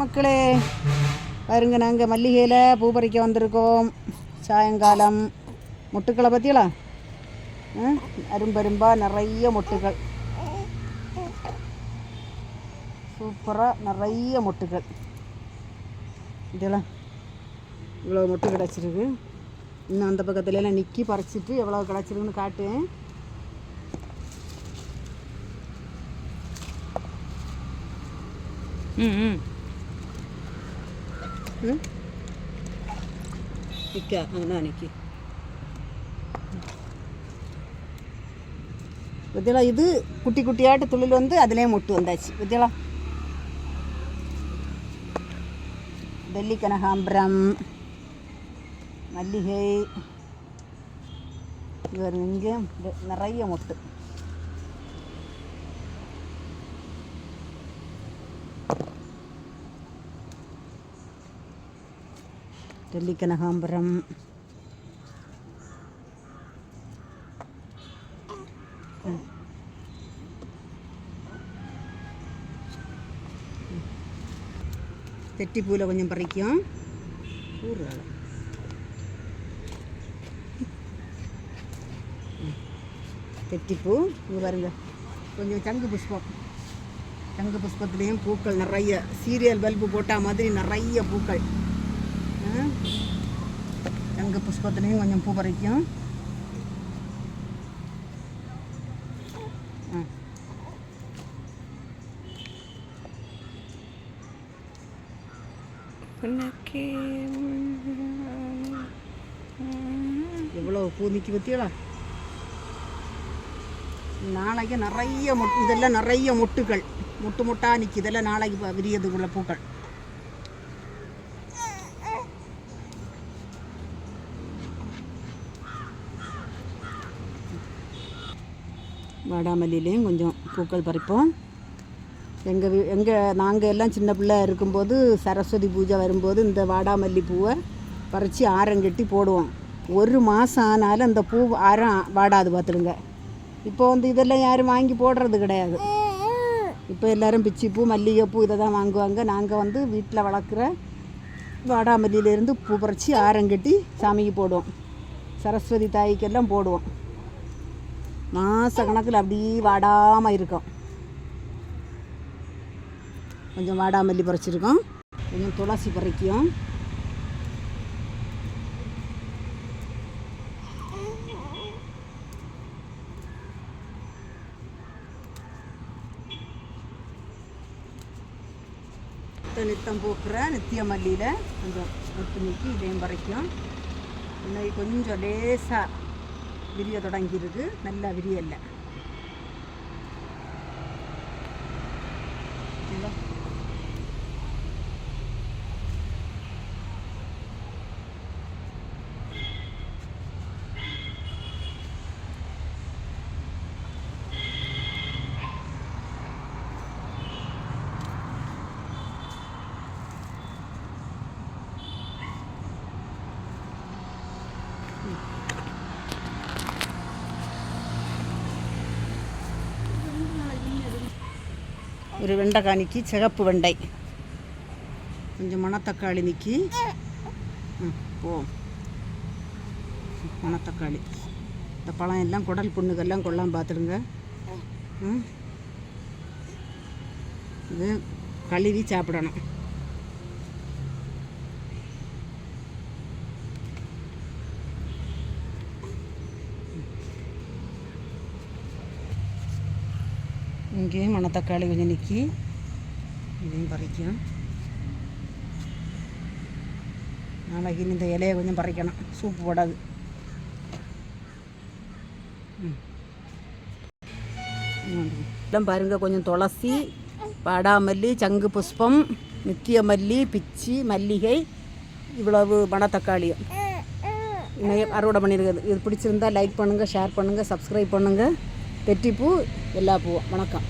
மக்களே, பாருங்க, நாங்கள் மல்லிகையில் பூ பறிக்க வந்திருக்கோம். சாயங்காலம் மொட்டுக்களை பற்றியலா அரும்பரும்பாக நிறைய மொட்டுகள், சூப்பராக நிறைய மொட்டுகள். இதெல்லாம் இவ்வளோ மொட்டு கிடச்சிருக்கு. இன்னும் அந்த பக்கத்துலலாம் நிற்கி பறிச்சிட்டு எவ்வளோ கிடச்சிருக்குன்னு காட்டுவேன். நிற்க அண்ணா நிற்கி. பத்தியலா, இது குட்டி குட்டியாட்டு துளில் வந்து அதுலேயே மொட்டு வந்தாச்சு. பத்தியலா, டெல்லி கனகாம்பரம், மல்லிகை, இங்கே நிறைய மொட்டு. டெல்லி கனகாம்பரம், தெட்டிப்பூவில் கொஞ்சம் பறிக்கும். தெட்டிப்பூ இங்கே பாருங்க. கொஞ்சம் சங்கு புஷ்பம், சங்கு புஷ்பத்துலேயும் பூக்கள் நிறைய, சீரியல் பல்பு போட்டால் மாதிரி நிறைய பூக்கள். சங்கு புஷ்பத்துலேயும் கொஞ்சம் பூ பறிக்கும். எவ்வளோ பூ நிற்கி பற்றியலா. நாளைக்கு நிறைய மொட்டு, இதெல்லாம் நிறைய மொட்டுகள், மொட்டு மொட்டாக நிற்கி. இதெல்லாம் நாளைக்கு விரியதுக்குள்ள பூக்கள். வாடாமல்லியிலையும் கொஞ்சம் பூக்கள் பறிப்போம். நாங்கள் எல்லாம் சின்ன பிள்ளை இருக்கும்போது சரஸ்வதி பூஜை வரும்போது இந்த வாடாமல்லி பூவை பறித்து ஆரம் கட்டி போடுவோம். ஒரு மாதம் ஆனாலும் அந்த பூ ஆரம் வாடாது பார்த்துடுங்க. இப்போ வந்து இதெல்லாம் யாரும் வாங்கி போடுறது கிடையாது. இப்போ எல்லோரும் பிச்சிப்பூ, மல்லிகைப்பூ இதை தான் வாங்குவாங்க. நாங்கள் வந்து வீட்டில் வளர்க்குற வாடாமல்லியிலேருந்து பூ பறித்து ஆரம் கட்டி சாமிக்கு போடுவோம். சரஸ்வதி தாய்க்கெல்லாம் போடுவோம். மாத கணக்கில் அப்படியே வாடாமல் இருக்கும். கொஞ்சம் வாடாமல்லி பறிச்சிருக்கோம், கொஞ்சம் துளசி பறிக்கும். நித்தம் பூக்கிற நித்திய மல்லியில் கொஞ்சம் முத்து நீக்கி இதையும் பறிக்கும். இன்னைக்கு கொஞ்சம் லேசாக விரிய தொடங்கியிருக்கு, நல்லா விரியல்ல. ஒரு வெண்டைக்காய் நிற்கி, சிகப்பு வெண்டை, கொஞ்சம் மணத்தக்காளி நிற்கி. மணத்தக்காளி, இந்த பழம் எல்லாம் குடல் புண்ணுக்கெல்லாம் கொள்ளாமல் பார்த்துடுங்க. இது கழுவி சாப்பிடணும். இங்கேயும் மணத்தக்காளி கொஞ்சம் நிற்கி, இதையும் பறிக்கும். நாளைக்கு இந்த இலையை கொஞ்சம் பறிக்கணும், சூப்பு போடாது. எல்லாம் பாருங்கள், கொஞ்சம் துளசி, வாடாமல்லி, சங்கு புஷ்பம், நித்திய மல்லி, பிச்சி, மல்லிகை, இவ்வளவு மணத்தக்காளியும் அறுவடை பண்ணியிருக்குது. இது பிடிச்சிருந்தால் லைக் பண்ணுங்கள், ஷேர் பண்ணுங்கள், சப்ஸ்கிரைப் பண்ணுங்கள். தெட்டிப்பூ எல்லா பூவும். வணக்கம்.